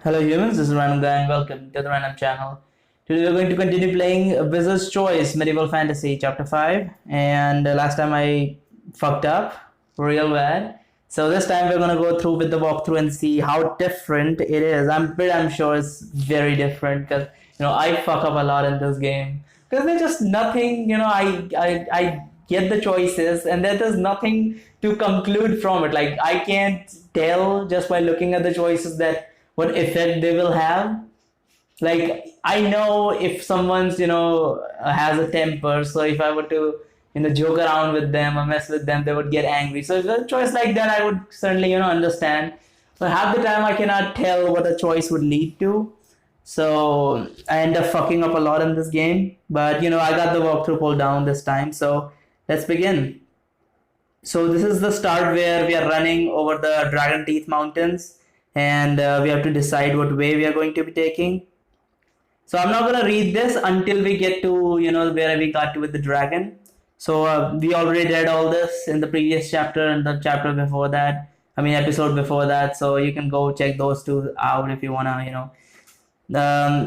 Hello humans, this is Random Guy and welcome to the Random Channel. Today we're going to continue playing Wizard's Choice Medieval Fantasy Chapter 5, and last time I fucked up real bad. So this time we're gonna go through with the walkthrough and see how different it is. I'm sure it's very different because I fuck up a lot in this game. Because there's just nothing, I get the choices and there's nothing to conclude from it. Like I can't tell just by looking at the choices that what effect they will have. Like I know if someone's has a temper, so if I were to joke around with them or mess with them, they would get angry. So if a choice like that, I would certainly understand. But half the time I cannot tell what a choice would lead to. So I end up fucking up a lot in this game. But I got the walkthrough pulled down this time. So let's begin. So this is the start where we are running over the Dragon Teeth Mountains, and we have to decide what way we are going to be taking. So I'm not going to read this until we get to where we got to with the dragon. So we already read all this in the previous chapter and the chapter before that. I mean episode before that. So you can go check those two out if you want to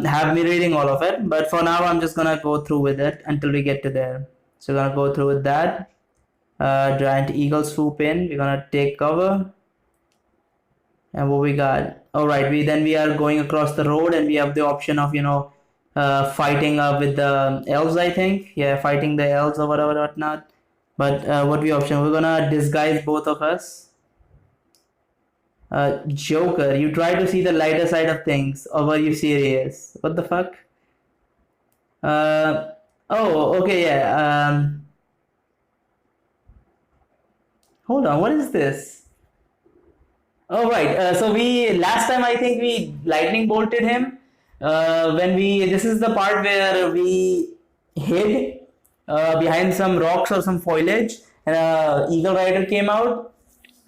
have me reading all of it. But for now I'm just going to go through with it until we get to there. So we're going to go through with that. Giant eagle swoop in. We're going to take cover. And what we got? All right, we are going across the road, and we have the option of fighting with the elves. I think, yeah, fighting the elves or whatever whatnot. But what we option? We're gonna disguise both of us. Joker, you try to see the lighter side of things, or were you serious? What the fuck? Oh, okay, yeah. Hold on, what is this? Oh right. So we last time I think we lightning bolted him. This is the part where we hid behind some rocks or some foliage, and Eagle Rider came out,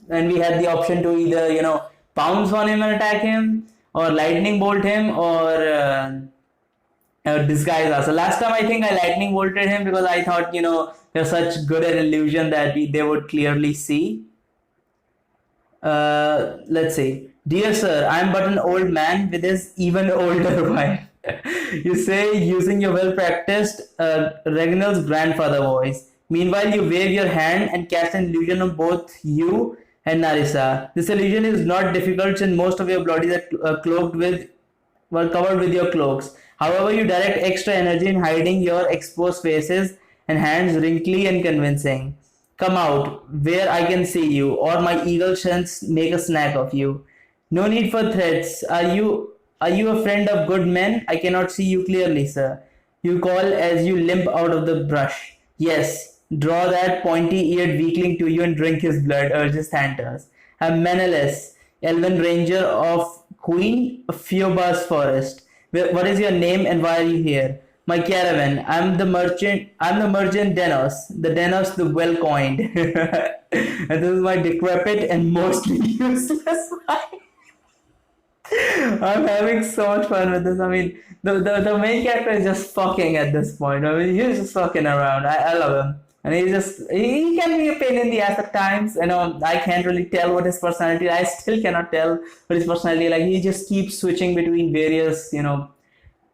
and we had the option to either pounce on him and attack him, or lightning bolt him, or disguise us. So last time I think I lightning bolted him because I thought they're such good at illusion that they would clearly see. Let's see. Dear sir, I am but an old man with his even older wife. You say using your well-practiced Reginald's grandfather voice. Meanwhile, you wave your hand and cast an illusion on both you and Narissa. This illusion is not difficult since most of your bodies are covered with your cloaks. However, you direct extra energy in hiding your exposed faces and hands wrinkly and convincing. Come out, where I can see you, or my eagle shall make a snack of you. No need for threats. Are you a friend of good men? I cannot see you clearly, sir. You call as you limp out of the brush. Yes, draw that pointy-eared weakling to you and drink his blood, urges Thantas. I'm Menelaus, elven ranger of Queen Phoeba's forest. What is your name and why are you here? My caravan. I'm the merchant Denos. The Denos the well coined. And this is my decrepit and mostly useless life. I'm having so much fun with this. I mean, the main character is just fucking at this point. I mean, he's just fucking around. I love him. And he can be a pain in the ass at times. I can't really tell what his personality. I still cannot tell what his personality. Like he just keeps switching between various,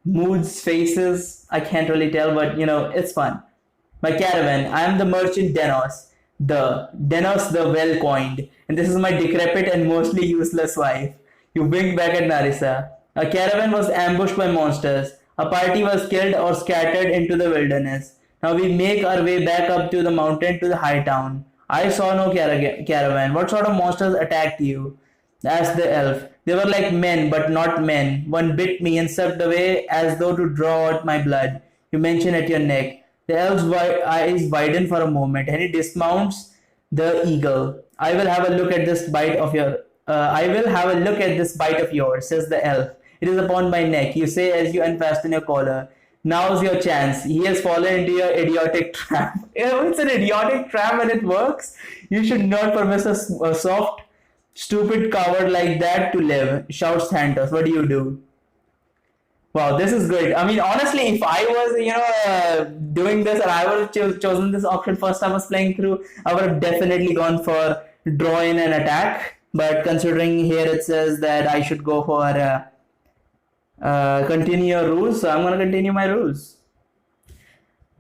moods, faces. I can't really tell, but it's fun. My caravan. I am the merchant Denos. The Denos the well coined. And this is my decrepit and mostly useless wife. You wink back at Narissa. A caravan was ambushed by monsters. A party was killed or scattered into the wilderness. Now we make our way back up to the mountain to the high town. I saw no caravan. What sort of monsters attacked you? Asked the elf. They were like men, but not men. One bit me and sucked away as though to draw out my blood. You mention at your neck. The elf's eyes widen for a moment, and he dismounts the eagle. I will have a look at this bite of yours, says the elf. It is upon my neck, you say as you unfasten your collar. Now's your chance. He has fallen into your idiotic trap. It's an idiotic trap and it works. You should not permit a soft, stupid coward like that to live, shouts Thantos. What do you do? Wow, this is great. I mean, honestly, if I was, doing this and I would have chosen this option first I was playing through, I would have definitely gone for draw in and attack. But considering here it says that I should go for continue your rules, so I'm gonna continue my rules.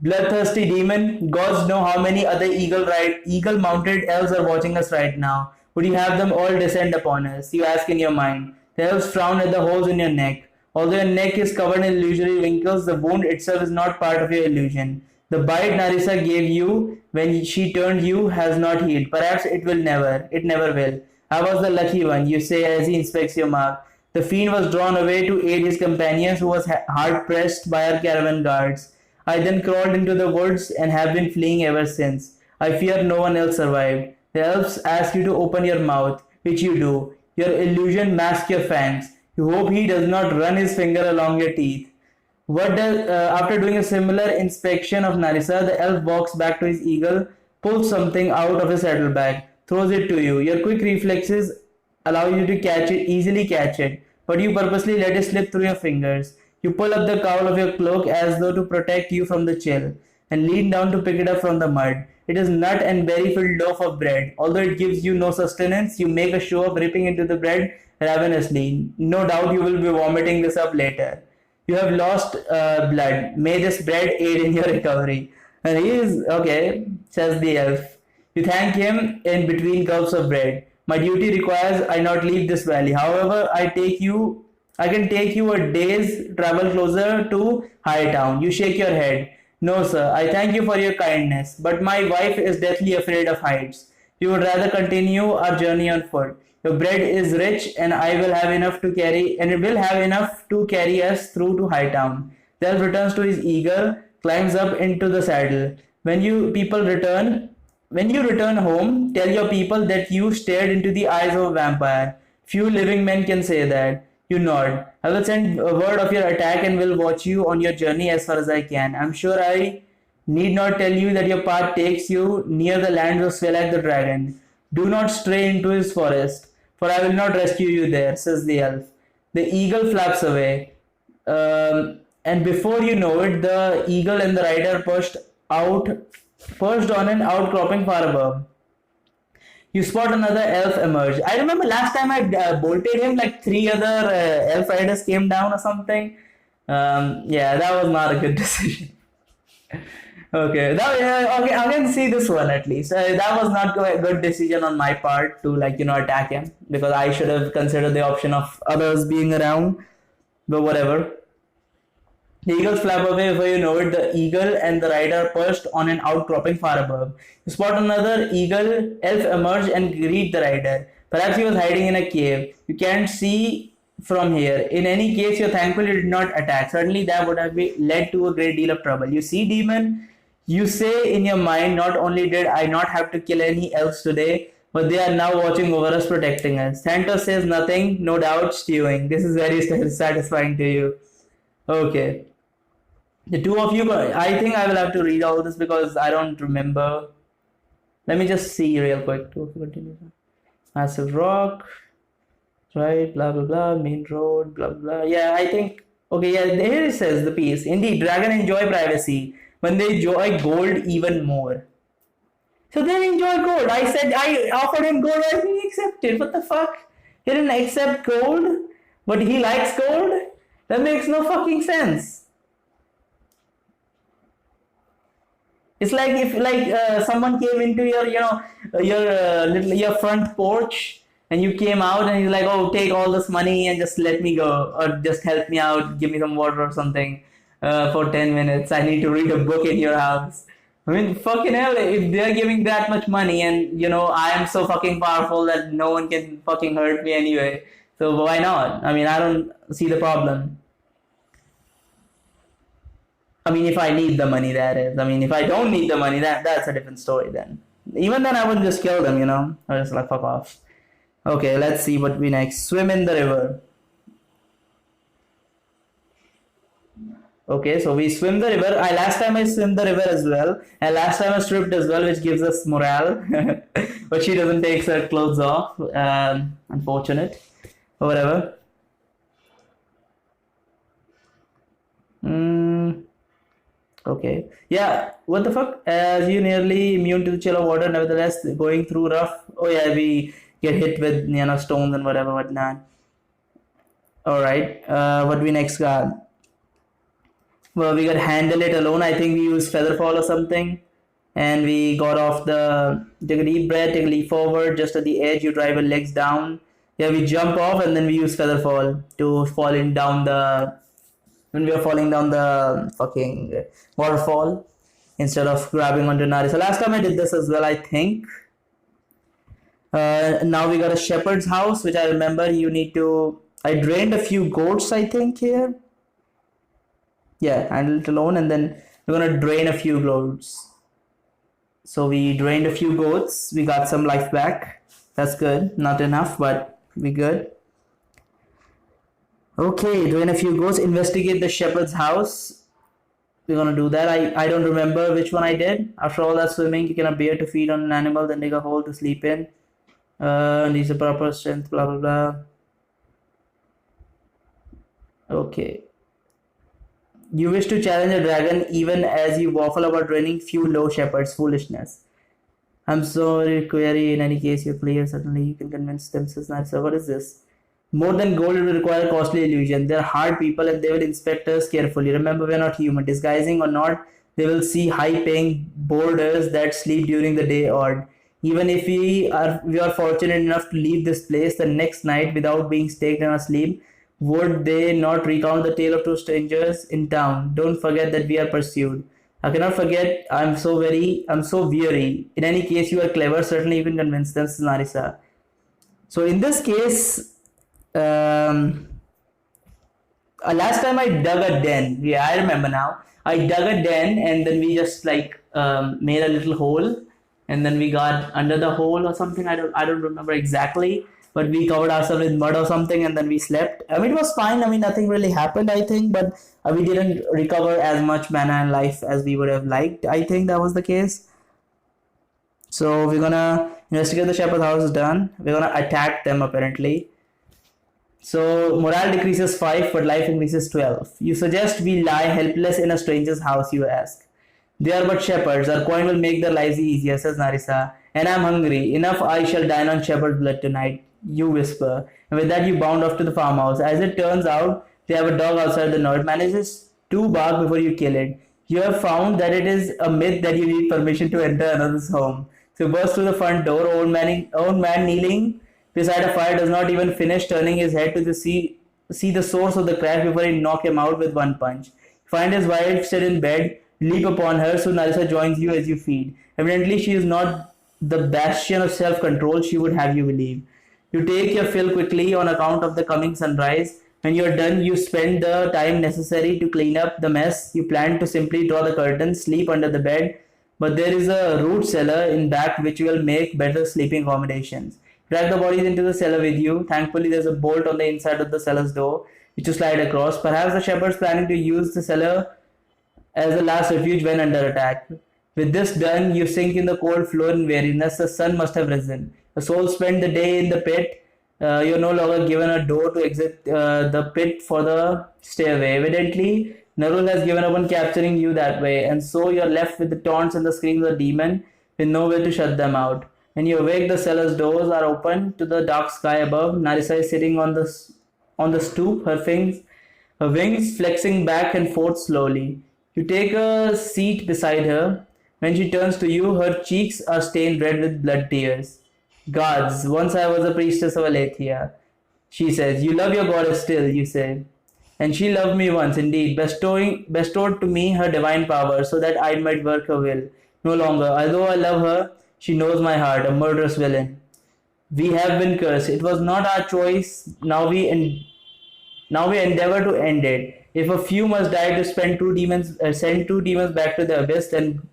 Bloodthirsty demon, gods know how many other eagle mounted elves are watching us right now. Would you have them all descend upon us? You ask in your mind. The elves frown at the holes in your neck. Although your neck is covered in illusory wrinkles, the wound itself is not part of your illusion. The bite Narissa gave you when she turned you has not healed. Perhaps it never will. I was the lucky one, you say as he inspects your mark. The fiend was drawn away to aid his companions who was hard pressed by our caravan guards. I then crawled into the woods and have been fleeing ever since. I fear no one else survived. The elves ask you to open your mouth, which you do. Your illusion masks your fangs. You hope he does not run his finger along your teeth. After doing a similar inspection of Narissa, the elf walks back to his eagle, pulls something out of his saddlebag, throws it to you. Your quick reflexes allow you to easily catch it, but you purposely let it slip through your fingers. You pull up the cowl of your cloak as though to protect you from the chill, and lean down to pick it up from the mud. It is nut and berry filled loaf of bread. Although it gives you no sustenance, you make a show of ripping into the bread ravenously. No doubt you will be vomiting this up later. You have lost blood. May this bread aid in your recovery. And he is okay, says the elf. You thank him in between gulps of bread. My duty requires I not leave this valley. However, I can take you a day's travel closer to Hightown. You shake your head. No, sir, I thank you for your kindness, but my wife is deathly afraid of heights. We would rather continue our journey on foot. Your bread is rich, and I will have enough to carry, and it will have enough to carry us through to Hightown. The elf returns to his eagle, climbs up into the saddle. When you return home, tell your people that you stared into the eyes of a vampire. Few living men can say that. You nod. I will send a word of your attack and will watch you on your journey as far as I can. I'm sure I need not tell you that your path takes you near the lands of Svelak the dragon. Do not stray into his forest, for I will not rescue you there, says the elf. The eagle flaps away, and before you know it, the eagle and the rider perched on an outcropping far above. You spot another elf emerge. I remember last time I bolted him, like three other elf riders came down or something. Yeah, that was not a good decision. Okay, I can see this one at least. That was not a good decision on my part to attack him, because I should have considered the option of others being around. But whatever. The eagles flap away before you know it. The eagle and the rider perched on an outcropping far above. You spot another eagle elf emerge and greet the rider. Perhaps he was hiding in a cave. You can't see from here. In any case, you're thankful you did not attack. Certainly that would have led to a great deal of trouble. You see, demon, you say in your mind, not only did I not have to kill any elves today, but they are now watching over us, protecting us. Thanatos says nothing, no doubt stewing. This is very satisfying to you. Okay. The two of you, I think I will have to read all this because I don't remember. Let me just see real quick. Two of you continue. Massive rock, right? Blah blah blah. Main road. Blah blah. Yeah, I think. Okay, yeah. Here it says the piece. Indeed, dragon enjoy privacy when they enjoy gold even more. So they enjoy gold. I offered him gold. Why didn't he accept it? What the fuck? He didn't accept gold, but he likes gold. That makes no fucking sense. It's like if someone came into your front porch and you came out and he's like, oh, take all this money and just let me go, or just help me out, give me some water or something for 10 minutes. I need to read a book in your house. I mean, fucking hell, if they're giving that much money and I am so fucking powerful that no one can fucking hurt me anyway. So why not? I mean, I don't see the problem. I mean, if I need the money, that is. I mean, if I don't need the money, that's a different story then. Even then, I wouldn't just kill them, I just like, fuck off. Okay, let's see what we next. Swim in the river. Okay, so we swim the river. Last time I swim the river as well. And last time I stripped as well, which gives us morale. But she doesn't take her clothes off. Unfortunate. Or whatever. Okay. Yeah, what the fuck? As you nearly immune to the chill of water, nevertheless, going through rough. Oh yeah, we get hit with stones and whatnot. All right. What we next got? Well, we got handle it alone. I think we used featherfall or something, and we got off the take a deep breath, take a leap forward. Just at the edge, you drive your legs down. Yeah, we jump off, and then we use featherfall to falling down the when we are falling down the fucking waterfall instead of grabbing onto Nari. So last time I did this as well, I think. Now we got a shepherd's house, which I remember you need to. I drained a few goats, I think here. Yeah, handle it alone, and then we're gonna drain a few goats. So we drained a few goats. We got some life back. That's good. Not enough, but we good. Okay, drain a few goats. Investigate the shepherd's house. We're gonna do that. I don't remember which one I did. After all that swimming, you cannot bear to feed on an animal, then dig a hole to sleep in. Needs a proper strength, blah blah blah. Okay. You wish to challenge a dragon even as you waffle about draining few low shepherds. Foolishness. I'm sorry, query. In any case, you're clear. Certainly, you can convince them. Says Narissa. What is this? More than gold, it will require costly illusion. They're hard people and they will inspect us carefully. Remember, we're not human. Disguising or not, they will see high-paying boarders that sleep during the day odd. Even if we are fortunate enough to leave this place the next night without being staked in our sleep, would they not recount the tale of two strangers in town? Don't forget that we are pursued. I cannot forget. I'm so weary. In any case, you are clever. Certainly, you can convince them, Narissa. So in this case, last time I dug a den. Yeah, I remember now. I dug a den and then we just like made a little hole, and then we got under the hole or something. I don't remember exactly, but we covered ourselves with mud or something, and then we slept. I mean, it was fine. I mean, nothing really happened, I think, but we didn't recover as much mana and life as we would have liked. I think that was the case. So we're gonna investigate the shepherd's house. Is done. We're gonna attack them apparently. So morale decreases 5, but life increases 12. You suggest we lie helpless in a stranger's house, you ask. They are but shepherds. Our coin will make their lives easier, says Narissa. And I'm hungry. Enough, I shall dine on shepherd blood tonight, you whisper. And with that, you bound off to the farmhouse. As it turns out, they have a dog outside the door. It manages to bark before you kill it. You have found that it is a myth that you need permission to enter another's home. So burst through the front door, old man kneeling beside a fire does not even finish turning his head to see the source of the crash before he knock him out with one punch. Find his wife still in bed, leap upon her, so Narissa joins you as you feed. Evidently, she is not the bastion of self-control she would have you believe. You take your fill quickly on account of the coming sunrise. When you are done, you spend the time necessary to clean up the mess. You plan to simply draw the curtains, sleep under the bed, but there is a root cellar in back which will make better sleeping accommodations. Drag the bodies into the cellar with you. Thankfully, there's a bolt on the inside of the cellar's door, which you slide across. Perhaps the shepherd's planning to use the cellar as a last refuge when under attack. With this done, you sink in the cold floor in weariness. The sun must have risen. The soul spent the day in the pit. You're no longer given a door to exit the pit for the stairway. Evidently, Narul has given up on capturing you that way, and so you're left with the taunts and the screams of the demon with nowhere to shut them out. When you awake, the cellar's doors are open to the dark sky above. Narissa is sitting on the stoop, her wings flexing back and forth slowly. You take a seat beside her. When she turns to you, her cheeks are stained red with blood tears. Gods, once I was a priestess of Aletheia, she says. You love your goddess still, you say. And she loved me once, indeed, bestowed to me her divine power so that I might work her will. No longer, although I love her, she knows my heart, a murderous villain. We have been cursed. It was not our choice. Now we endeavor to end it. If a few must die to send two demons back to the abyss, then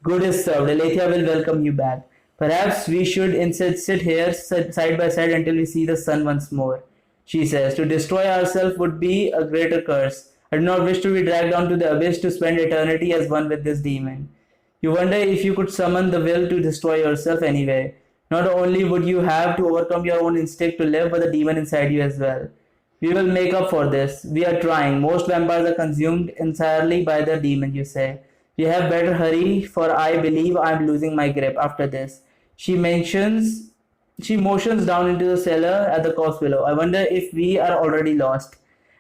good is served. Aletheia will welcome you back. Perhaps we should instead sit here side by side until we see the sun once more. She says, to destroy ourselves would be a greater curse. I do not wish to be dragged down to the abyss to spend eternity as one with this demon. You wonder if you could summon the will to destroy yourself anyway. Not only would you have to overcome your own instinct to live, but the demon inside you as well. We will make up for this. We are trying. Most vampires are consumed entirely by the demon, you say. We have better hurry, for I believe I am losing my grip after this. She mentions She motions down into the cellar at the corpse below. I wonder if we are already lost.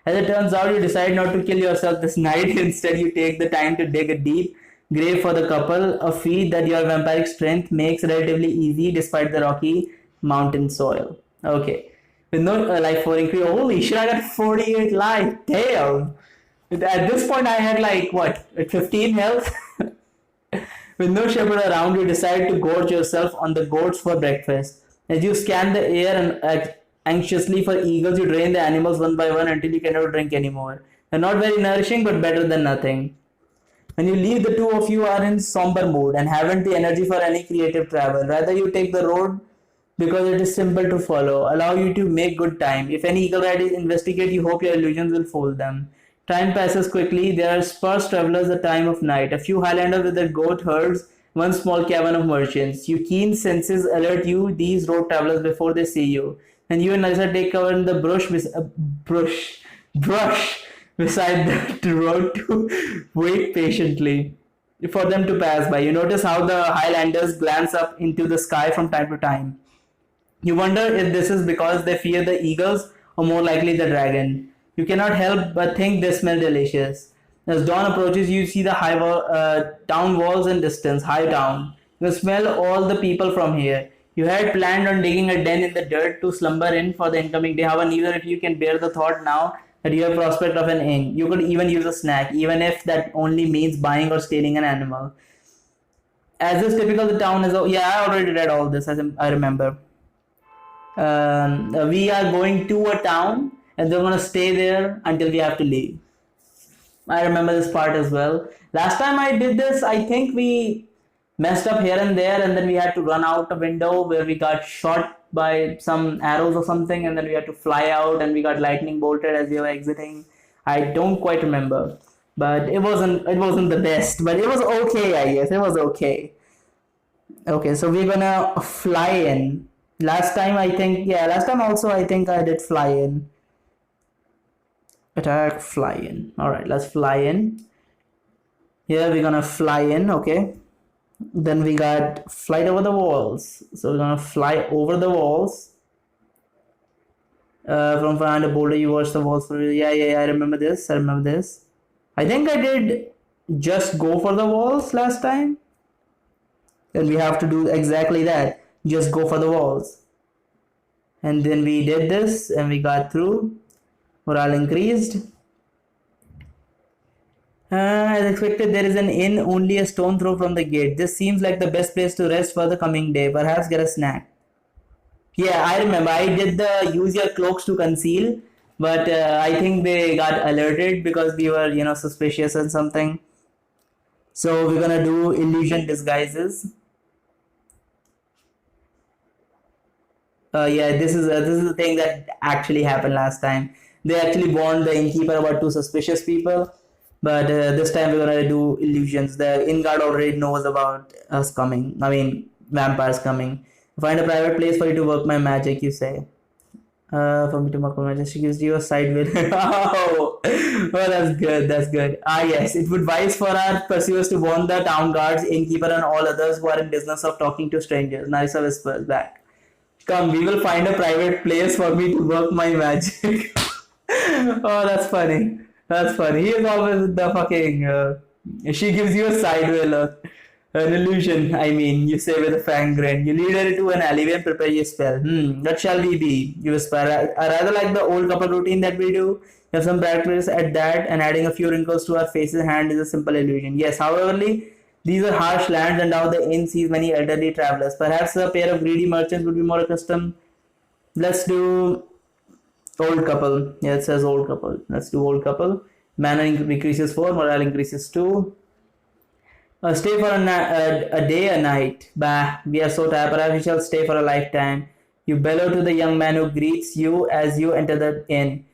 As it turns out, you decide not to kill yourself this night. Instead, you take the time to dig a deep grave for the couple, a feat that your vampiric strength makes relatively easy despite the rocky mountain soil. Okay. With no life for increase. Holy shit, I got 48 life. Damn. At this point, I had like, what, 15 health? With no shepherd around, you decide to gorge yourself on the goats for breakfast. As you scan the air and anxiously for eagles, you drain the animals one by one until you cannot drink anymore. They're not very nourishing, but better than nothing. When you leave, the two of you are in somber mood and haven't the energy for any creative travel. Rather, you take the road because it is simple to follow, allow you to make good time. If any eagle riders investigate, you hope your illusions will fool them. Time passes quickly. There are sparse travelers the time of night. A few Highlanders with their goat herds, one small caravan of merchants. Your keen senses alert you these road travelers before they see you. And you and Nisa take cover in the brush beside the road to wait patiently for them to pass by. You notice how the Highlanders glance up into the sky from time to time. You wonder if this is because they fear the eagles or more likely the dragon. You cannot help but think they smell delicious. As dawn approaches, you see the town walls in distance, high down. You smell all the people from here. You had planned on digging a den in the dirt to slumber in for the incoming day. However, neither of you can bear the thought now that you have prospect of an inn. You could even use a snack, even if that only means buying or stealing an animal. As is typical, the town is... Yeah, I already read all this, as I remember. We are going to a town and we're going to stay there until we have to leave. I remember this part as well. Last time I did this, I think we messed up here and there, and then we had to run out a window where we got shot by some arrows or something, and then we had to fly out and we got lightning bolted as we were exiting. I don't quite remember, but it wasn't the best, but it was okay, I guess. It was okay. Okay, so we're gonna fly in. Last time also I think I did fly in. Attack, fly in. Alright, let's fly in. Here we're gonna fly in, okay. Then we got flight over the walls. So we're gonna fly over the walls. From behind a boulder, you watch the walls. Yeah, I remember this. I think I did just go for the walls last time. Then we have to do exactly that. Just go for the walls. And then we did this and we got through. Morale increased. As expected, there is an inn only a stone throw from the gate. This seems like the best place to rest for the coming day. Perhaps get a snack. Yeah, I remember. I did the use your cloaks to conceal, but I think they got alerted because we were, suspicious and something. So we're gonna do illusion disguises. Yeah, this is the thing that actually happened last time. They actually warned the innkeeper about two suspicious people, but this time we're gonna do illusions. The inn guard already knows about us coming. I mean, vampires coming. Find a private place for you to work my magic, you say. For me to work my magic, she gives you a side wheel. Oh, that's good. Ah, yes, it would wise for our pursuers to warn the town guards, innkeeper, and all others who are in business of talking to strangers. Narissa whispers back. Come, we will find a private place for me to work my magic. Oh, that's funny. He is always the fucking... she gives you a side wheel, an illusion, I mean, you say with a fang grin. You lead her to an alleyway and prepare your spell. What shall we be? You whisper. I rather like the old couple routine that we do. You have some practice at that, and adding a few wrinkles to our faces hand is a simple illusion. Yes, however, these are harsh lands, and now the inn sees many elderly travelers. Perhaps a pair of greedy merchants would be more accustomed. Let's do old couple. Yeah, it says old couple. Let's do old couple. Mana increases 4, morale increases 2. Stay for a day, a night. Bah, we are so tired. Perhaps we shall stay for a lifetime. You bellow to the young man who greets you as you enter the inn.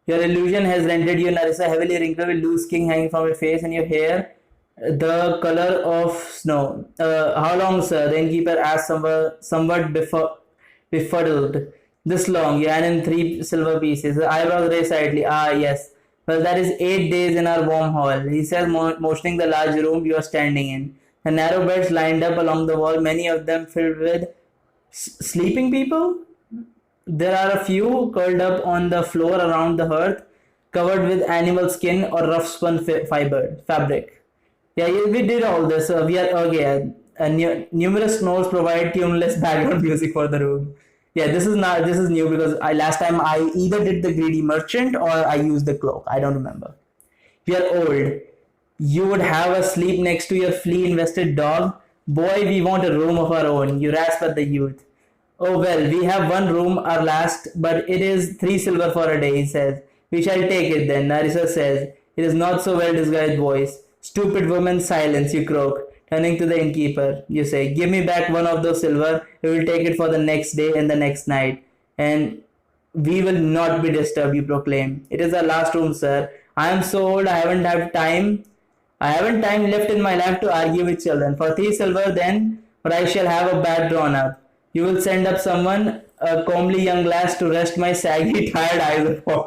Your illusion has rendered you, Narissa, heavily wrinkled with loose skin hanging from your face and your hair the color of snow. How long, sir? The innkeeper asked, somewhat befuddled. This long, yeah, and in 3 silver pieces. The eyebrows raised slightly. Ah, yes. Well, that is 8 days in our warm hall, he says, motioning the large room you are standing in. The narrow beds lined up along the wall, many of them filled with Sleeping people? There are a few curled up on the floor around the hearth, covered with animal skin or rough spun fabric. Yeah, we did all this. We are okay. Numerous snores provide tuneless background music for the room. Yeah, this is not this is new because I last time I either did the greedy merchant or I used the cloak. I don't remember. We are old. You would have us sleep next to your flea invested dog. Boy, we want a room of our own. You rasp at the youth. Oh well, we have one room, our last, but it is 3 silver for a day, he says. We shall take it then, Narissa says. It is not so well disguised voice. Stupid woman, silence, you croak. Turning to the innkeeper, you say, give me back one of those silver. We will take it for the next day and the next night. And we will not be disturbed, you proclaim. It is our last room, sir. I am so old I haven't had time. I haven't time left in my life to argue with children. For 3 silver then, or I shall have a bed drawn up. You will send up someone, a comely young lass, to rest my saggy, tired eyes upon.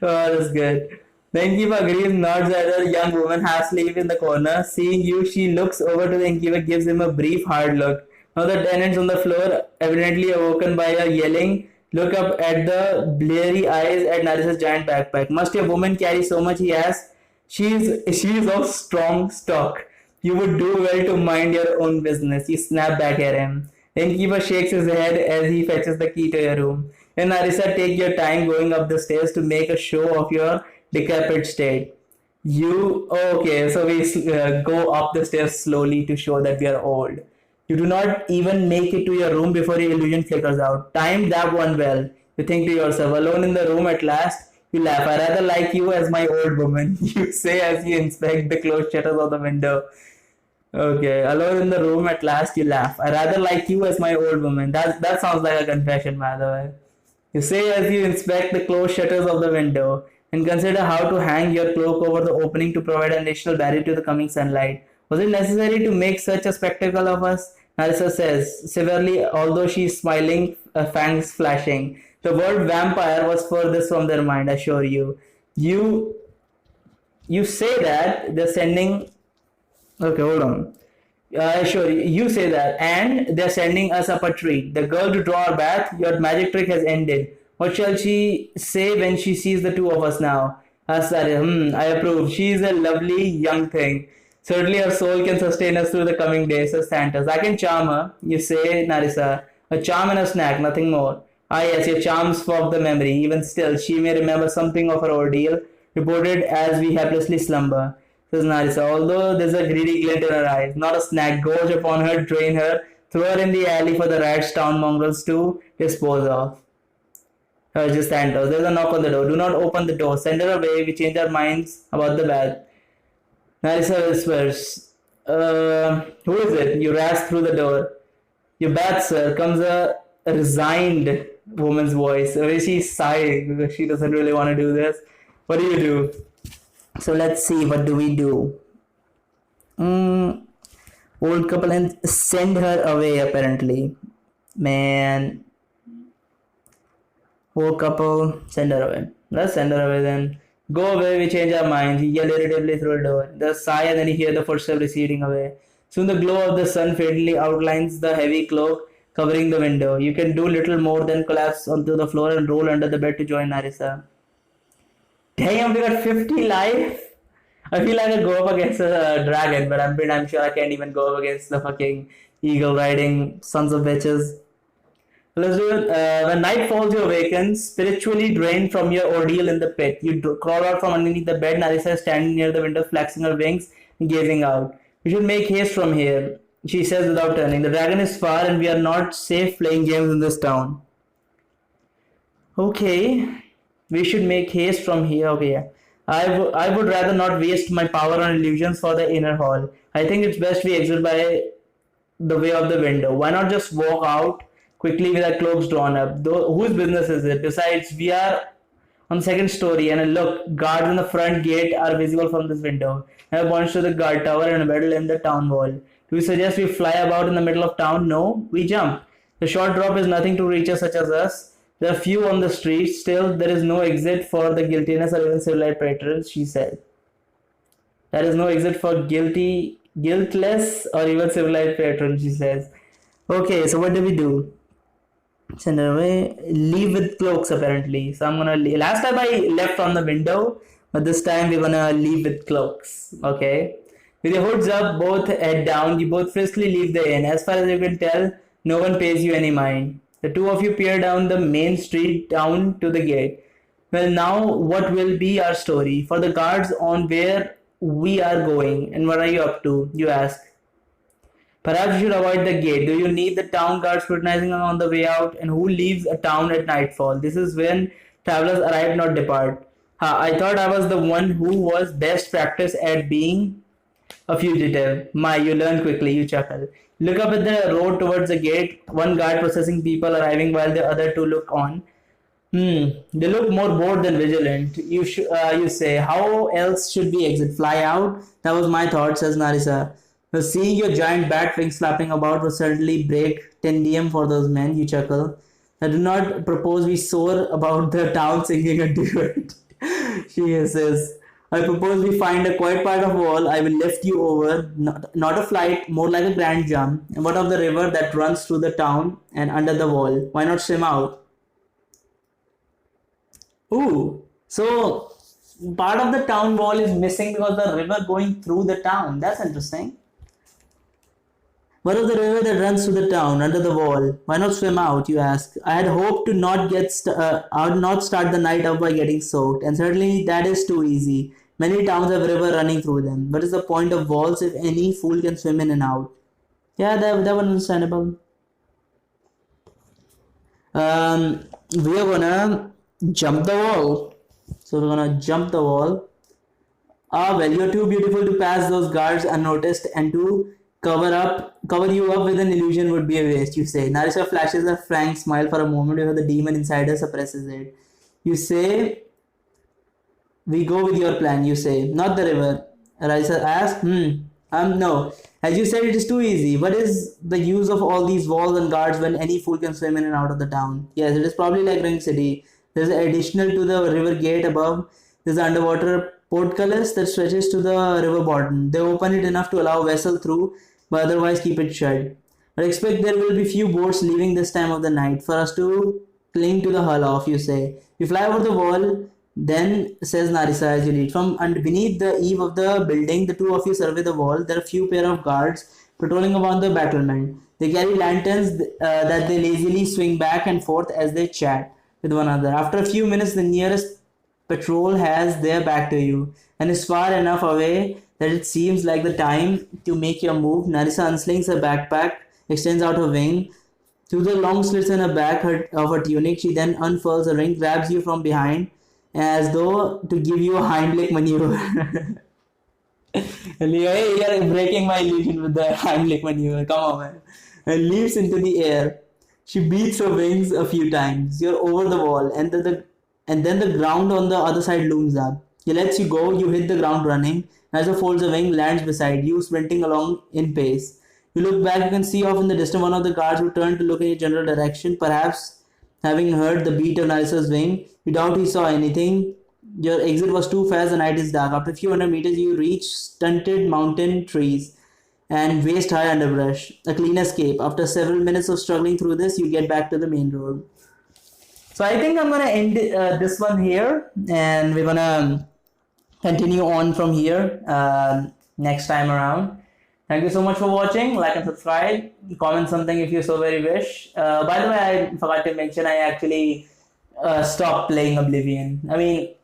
Oh, that's good. The innkeeper agrees, nods at a young woman half asleep in the corner. Seeing you, she looks over to the innkeeper, gives him a brief, hard look. Now the tenants on the floor, evidently awoken by a yelling, look up at the bleary eyes at Narissa's giant backpack. Must your woman carry so much? He asks. She is of strong stock. You would do well to mind your own business. You snap back at him. The innkeeper shakes his head as he fetches the key to your room. And Narissa, take your time going up the stairs to make a show of your decrepit state. Okay, so we go up the stairs slowly to show that we are old. You do not even make it to your room before your illusion flickers out. Time that one well. You think to yourself, alone in the room at last. You laugh. I rather like you as my old woman. You say as you inspect the closed shutters of the window. Okay, alone in the room at last, you laugh. I rather like you as my old woman. That sounds like a confession, by the way. You say as you inspect the closed shutters of the window and consider how to hang your cloak over the opening to provide an additional barrier to the coming sunlight. Was it necessary to make such a spectacle of us? Narissa says, severely, although she is smiling, fangs flashing. The word vampire was furthest from their mind, I assure you. You say that they're sending. Okay, hold on. Sure, you say that. And they're sending us up a treat. The girl to draw our bath, your magic trick has ended. What shall she say when she sees the two of us now? Asked Arya. I approve. She is a lovely young thing. Certainly her soul can sustain us through the coming days, says Santos. I can charm her, you say, Narissa. A charm and a snack, nothing more. Ah yes, your charms fog the memory. Even still, she may remember something of her ordeal, reported as we helplessly slumber, says Narissa, although there's a greedy glint in her eyes. Not a snack. Gorge upon her, drain her, throw her in the alley for the rats town mongrels to dispose of. Just Santos. There's a knock on the door. Do not open the door. Send her away. We change our minds about the bath. Narissa whispers, who is it? You rasp through the door. Your bath, sir, comes a resigned woman's voice. She's sighing because she doesn't really want to do this. What do you do? So let's see, what do we do? Old couple and send her away apparently. Man. Old couple, send her away. Let's send her away then. Go away, we change our minds. He yelled irritably through a door. The sigh and then you hear the footsteps receding away. Soon the glow of the sun faintly outlines the heavy cloak covering the window. You can do little more than collapse onto the floor and roll under the bed to join Narissa. Damn, we got 50 life. I feel like I go up against a dragon, but I'm sure I can't even go up against the fucking eagle riding sons of bitches. Let's do it. When night falls, you awaken, spiritually drained from your ordeal in the pit. You crawl out from underneath the bed. Narissa is standing near the window, flexing her wings and gazing out. We should make haste from here, she says without turning. The dragon is far and we are not safe playing games in this town. Okay, we should make haste from here. Okay, yeah. I would rather not waste my power on illusions for the inner hall. I think it's best we exit by the way of the window. Why not just walk out quickly with our cloaks drawn up? Though, whose business is it? Besides, we are on the second story, and look, guards in the front gate are visible from this window. I points to the guard tower and a medal in the town wall. Do you suggest we fly about in the middle of town? No, we jump. The short drop is nothing to creatures such as us. There are few on the street. Still, there is no exit for the guiltiness or even civilized patrons, she said. There is no exit for guiltless or even civilized patrons, she says. Okay, so what do we do? Send her away. Leave with cloaks apparently. So I'm gonna leave. Last time I left from the window, but this time we're gonna leave with cloaks. Okay. With your hoods up, both head down, you both friskily leave the inn. As far as you can tell, no one pays you any mind. The two of you peer down the main street down to the gate. Well, now what will be our story? For the guards on where we are going, and what are you up to? You ask. Perhaps you should avoid the gate. Do you need the town guard scrutinizing on the way out? And who leaves a town at nightfall? This is when travelers arrive, not depart. Ha, I thought I was the one who was best practiced at being a fugitive. My, you learn quickly, you chuckle. Look up at the road towards the gate. One guard processing people arriving while the other two look on. They look more bored than vigilant. You say, how else should we exit? Fly out? That was my thought, says Narisa. Now, seeing your giant bat wings flapping about would certainly break tendium for those men, you chuckle. I do not propose we soar about the town singing a duet. She says, I propose we find a quiet part of wall. I will lift you over, not a flight, more like a grand jump. And what of the river that runs through the town and under the wall? Why not swim out? Ooh, so part of the town wall is missing because the river going through the town. That's interesting. What of the river that runs through the town under the wall? Why not swim out? You ask. I had hoped to I would not start the night off by getting soaked, and certainly that is too easy. Many towns have river running through them. What is the point of walls if any fool can swim in and out? Yeah, that one understandable. We are gonna jump the wall. So we're gonna jump the wall. Ah, well, you're too beautiful to pass those guards unnoticed, and to cover you up with an illusion would be a waste, you say. Narisa flashes a frank smile for a moment before the demon inside her suppresses it. You say, we go with your plan, you say. Not the river. Narisa asks, no. As you said, it is too easy. What is the use of all these walls and guards when any fool can swim in and out of the town? Yes, it is probably like Ring City. There's additional to the river gate above. There's an underwater portcullis that stretches to the river bottom. They open it enough to allow a vessel through, but otherwise keep it shut. But expect there will be few boats leaving this time of the night for us to cling to the hull of, you say. You fly over the wall, then, says Narisa as you lead. From beneath the eave of the building, the two of you survey the wall. There are a few pair of guards patrolling around the battlement. They carry lanterns that they lazily swing back and forth as they chat with one another. After a few minutes, the nearest patrol has their back to you and is far enough away that it seems like the time to make your move. Narisa unslings her backpack, extends out her wing. Through the long slits in her back of her tunic, she then unfurls a ring, grabs you from behind, as though to give you a Heimlich maneuver. You're breaking my illusion with the Heimlich maneuver. Come on, man. And leaps into the air. She beats her wings a few times. You're over the wall, and then the ground on the other side looms up. He lets you go. You hit the ground running. Nasa folds a wing, lands beside you, sprinting along in pace. You look back. You can see off in the distance one of the guards who turned to look in your general direction. Perhaps having heard the beat of Narisa's wing, you doubt he saw anything. Your exit was too fast. The night is dark. After a few hundred meters, you reach stunted mountain trees and waist-high underbrush. A clean escape. After several minutes of struggling through this, you get back to the main road. So I think I'm gonna end this one here, and we're gonna continue on from here next time around. Thank you so much for watching. Like and subscribe. Comment something if you so very wish. By the way, I forgot to mention I actually stopped playing Oblivion. I mean,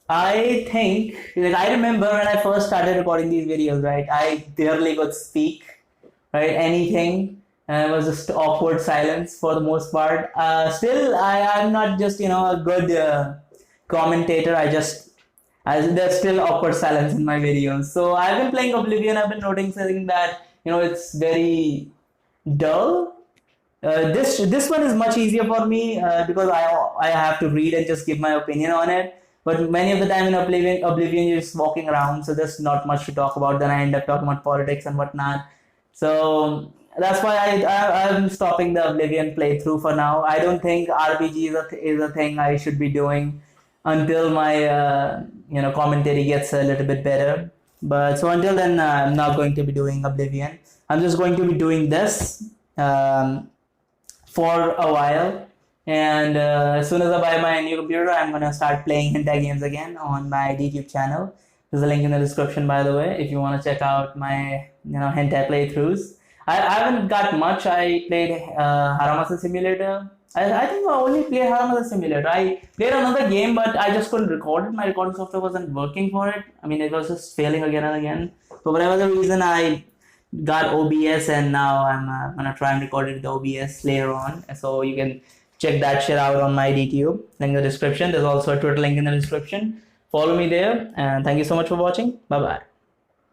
I think, like, I remember when I first started recording these videos, right? I barely could speak, right? Anything. And it was just awkward silence for the most part. Still, I'm not just, a good commentator. There's still awkward silence in my videos. So I've been playing Oblivion. I've been noticing that, it's very dull. This one is much easier for me because I have to read and just give my opinion on it. But many of the time in Oblivion, you're just walking around, so there's not much to talk about. Then I end up talking about politics and whatnot. So that's why I'm stopping the Oblivion playthrough for now. I don't think RPG is a thing I should be doing until my commentary gets a little bit better. But so until then, I'm not going to be doing Oblivion. I'm just going to be doing this for a while. And as soon as I buy my new computer, I'm gonna start playing hentai games again on my YouTube channel. There's a link in the description, by the way, if you want to check out my hentai playthroughs. I haven't got much. I played Haramasa Simulator. I think I only played Haramasa Simulator. I played another game, but I just couldn't record it. My recording software wasn't working for it. I mean, it was just failing again and again. For whatever the reason, I got OBS, and now I'm gonna try and record it with OBS later on. So you can check that shit out on my DTube. Link in the description. There's also a Twitter link in the description. Follow me there, and thank you so much for watching. Bye bye.